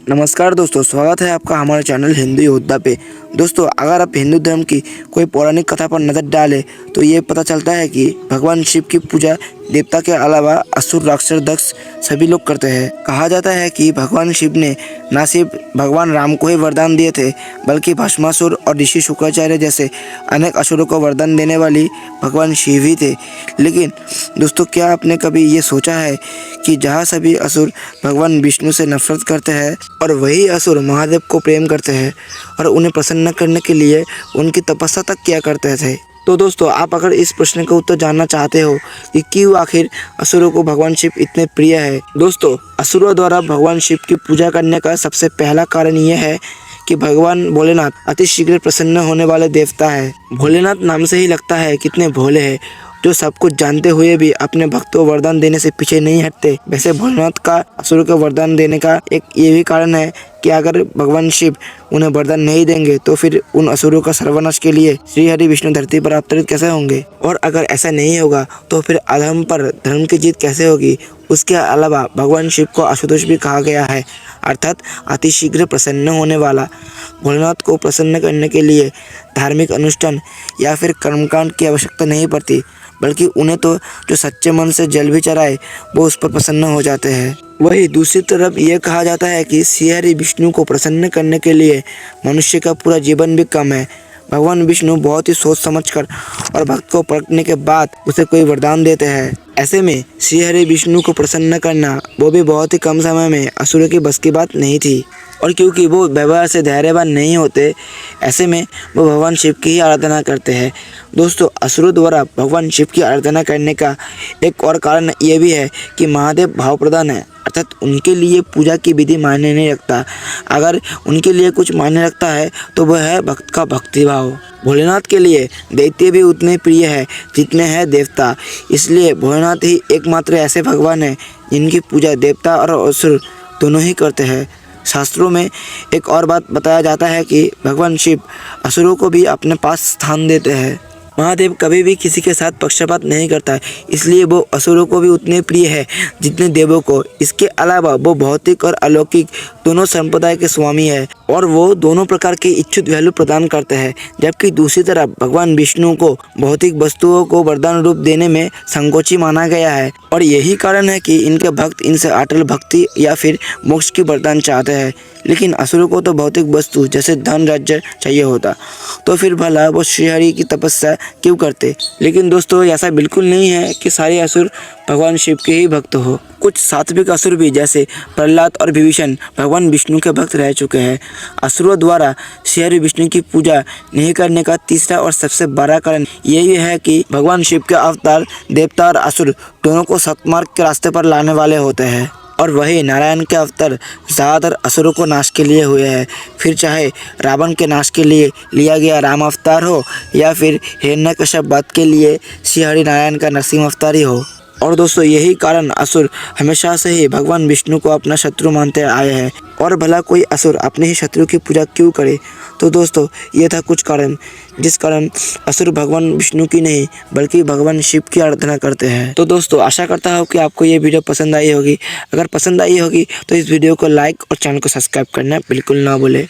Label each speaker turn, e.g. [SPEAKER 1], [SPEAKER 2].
[SPEAKER 1] नमस्कार दोस्तों, स्वागत है आपका हमारे चैनल हिंदू योद्धा पे। दोस्तों, अगर आप हिंदू धर्म की कोई पौराणिक कथा पर नज़र डालें तो ये पता चलता है कि भगवान शिव की पूजा देवता के अलावा असुर, राक्षस, दक्ष सभी लोग करते हैं। कहा जाता है कि भगवान शिव ने न सिर्फ भगवान राम को ही वरदान दिए थे, बल्कि भस्मासुर और ऋषि शुक्राचार्य जैसे अनेक असुरों को वरदान देने वाली भगवान शिव ही थे। लेकिन दोस्तों, क्या आपने कभी ये सोचा है कि जहाँ सभी असुर भगवान विष्णु से नफरत करते हैं और वही असुर महादेव को प्रेम करते हैं और उन्हें प्रसन्न करने के लिए उनकी तपस्या तक किया करते थे। तो दोस्तों, आप अगर इस प्रश्न का उत्तर जानना चाहते हो कि क्यों आखिर असुरों को भगवान शिव इतने प्रिय है, दोस्तों असुरों द्वारा भगवान शिव की पूजा करने का सबसे पहला कारण यह है कि भगवान भोलेनाथ अति शीघ्र प्रसन्न होने वाले देवता है। भोलेनाथ नाम से ही लगता है कितने भोले हैं, जो सब कुछ जानते हुए भी अपने भक्तों को वरदान देने से पीछे नहीं हटते। वैसे भोलेनाथ का असुरों को वरदान देने का एक ये भी कारण है कि अगर भगवान शिव उन्हें वरदान नहीं देंगे तो फिर उन असुरों का सर्वनाश के लिए श्री हरि विष्णु धरती पर अवतरित कैसे होंगे, और अगर ऐसा नहीं होगा तो फिर अधर्म पर धर्म की जीत कैसे होगी। उसके अलावा भगवान शिव को आशुतोष भी कहा गया है, अर्थात अति शीघ्र प्रसन्न होने वाला। भोलेनाथ को प्रसन्न करने के लिए धार्मिक अनुष्ठान या फिर कर्मकांड की आवश्यकता नहीं पड़ती, बल्कि उन्हें तो जो सच्चे मन से जल भी चढ़ाए वो उस पर प्रसन्न हो जाते हैं। वही दूसरी तरफ यह कहा जाता है कि श्री हरि विष्णु को प्रसन्न करने के लिए मनुष्य का पूरा जीवन भी कम है। भगवान विष्णु बहुत ही सोच समझकर और भक्त को परखने के बाद उसे कोई वरदान देते हैं। ऐसे में श्री हरि विष्णु को प्रसन्न करना वो भी बहुत ही कम समय में असुरों की बस की बात नहीं थी, और क्योंकि वो व्यवहार से धैर्यवान नहीं होते, ऐसे में वो भगवान शिव की ही आराधना करते हैं। दोस्तों, असुरों द्वारा भगवान शिव की आराधना करने का एक और कारण ये भी है कि महादेव भाव प्रधान है, अर्थात उनके लिए पूजा की विधि मायने नहीं रखता। अगर उनके लिए कुछ मायने रखता है तो वह है भक्त का भक्तिभाव। भोलेनाथ के लिए दैत्य भी उतने प्रिय है जितने हैं देवता, इसलिए भोलेनाथ ही एकमात्र ऐसे भगवान हैं जिनकी पूजा देवता और असुर दोनों ही करते हैं। शास्त्रों में एक और बात बताया जाता है कि भगवान शिव असुरों को भी अपने पास स्थान देते हैं। महादेव कभी भी किसी के साथ पक्षपात नहीं करता, इसलिए वो असुरों को भी उतने प्रिय है जितने देवों को। इसके अलावा वो भौतिक और अलौकिक दोनों संप्रदाय के स्वामी है और वो दोनों प्रकार के इच्छुक वैल्यू प्रदान करते हैं। जबकि दूसरी तरफ भगवान विष्णु को भौतिक वस्तुओं को वरदान रूप देने में संकोची माना गया है, और यही कारण है कि इनके भक्त इनसे अटल भक्ति या फिर मोक्ष की वरदान चाहते हैं। लेकिन असुरों को तो भौतिक वस्तु जैसे धन राज्य चाहिए होता, तो फिर भला वो श्रीहरि की तपस्या क्यों करते। लेकिन दोस्तों, ऐसा बिल्कुल नहीं है कि सारे असुर भगवान शिव के ही भक्त हो। कुछ सात्विक असुर भी जैसे प्रहलाद और विभीषण भगवान विष्णु के भक्त रह चुके हैं। असुरों द्वारा श्री विष्णु की पूजा नहीं करने का तीसरा और सबसे बड़ा कारण यही है कि भगवान शिव के अवतार देवता और असुर दोनों को सतमार्ग के रास्ते पर लाने वाले होते हैं, और वही नारायण के अवतार ज़्यादातर असुरों को नाश के लिए हुए हैं। फिर चाहे रावण के नाश के लिए लिया गया राम अवतार हो या फिर हिरण्यकश्यप वध के लिए श्री हरि नारायण का नरसिंह अवतार ही हो। और दोस्तों, यही कारण असुर हमेशा से ही भगवान विष्णु को अपना शत्रु मानते आए हैं। और भला कोई असुर अपने ही शत्रु की पूजा क्यों करे। तो दोस्तों, ये था कुछ कारण जिस कारण असुर भगवान विष्णु की नहीं बल्कि भगवान शिव की आराधना करते हैं। तो दोस्तों, आशा करता हूँ कि आपको ये वीडियो पसंद आई होगी। अगर पसंद आई होगी तो इस वीडियो को लाइक और चैनल को सब्सक्राइब करना बिल्कुल ना भूलें।